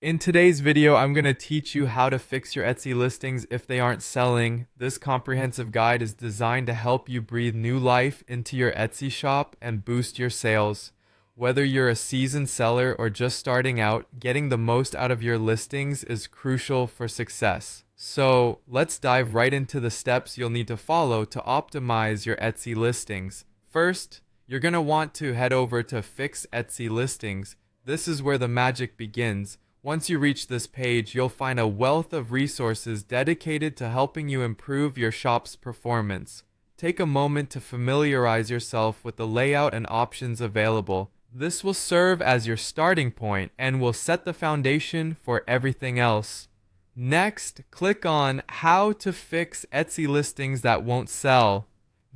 In today's video, I'm going to teach you how to fix your Etsy listings if they aren't selling. This comprehensive guide is designed to help you breathe new life into your Etsy shop and boost your sales. Whether you're a seasoned seller or just starting out, getting the most out of your listings is crucial for success. So let's dive right into the steps you'll need to follow to optimize your Etsy listings. First, you're going to want to head over to Fix Etsy Listings. This is where the magic begins. Once you reach this page, you'll find a wealth of resources dedicated to helping you improve your shop's performance. Take a moment to familiarize yourself with the layout and options available. This will serve as your starting point and will set the foundation for everything else. Next, click on How to Fix Etsy Listings That Won't Sell.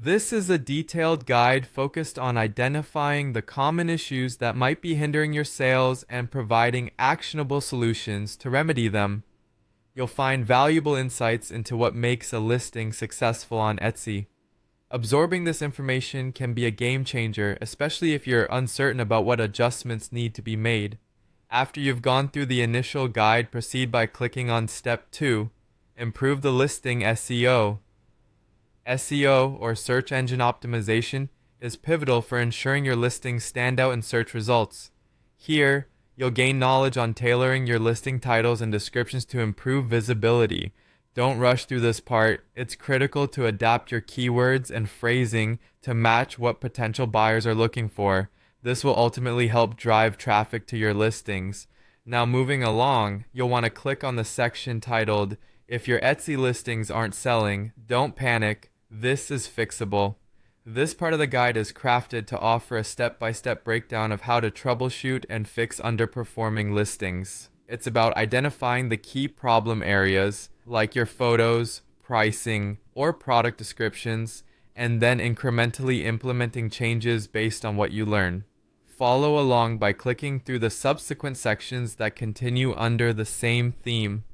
This is a detailed guide focused on identifying the common issues that might be hindering your sales and providing actionable solutions to remedy them. You'll find valuable insights into what makes a listing successful on Etsy. Absorbing this information can be a game changer, especially if you're uncertain about what adjustments need to be made. After you've gone through the initial guide, proceed by clicking on Step 2, Improve the Listing SEO. SEO, or search engine optimization, is pivotal for ensuring your listings stand out in search results. Here, you'll gain knowledge on tailoring your listing titles and descriptions to improve visibility. Don't rush through this part. It's critical to adapt your keywords and phrasing to match what potential buyers are looking for. This will ultimately help drive traffic to your listings. Now, moving along, you'll want to click on the section titled, If Your Etsy Listings Aren't Selling, Don't Panic. This is fixable. This part of the guide is crafted to offer a step-by-step breakdown of how to troubleshoot and fix underperforming listings. It's about identifying the key problem areas, like your photos, pricing, or product descriptions, and then incrementally implementing changes based on what you learn. Follow along by clicking through the subsequent sections that continue under the same theme.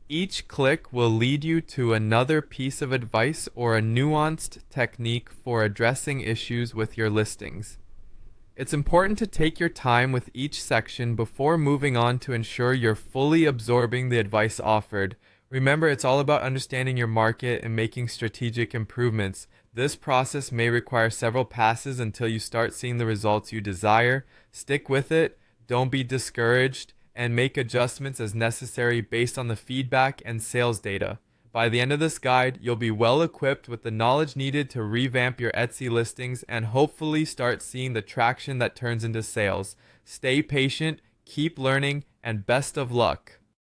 Each click will lead you to another piece of advice or a nuanced technique for addressing issues with your listings. It's important to take your time with each section before moving on to ensure you're fully absorbing the advice offered. Remember, it's all about understanding your market and making strategic improvements. This process may require several passes until you start seeing the results you desire. Stick with it, don't be discouraged, and make adjustments as necessary based on the feedback and sales data. By the end of this guide, you'll be well equipped with the knowledge needed to revamp your Etsy listings and hopefully start seeing the traction that turns into sales. Stay patient, keep learning, and best of luck.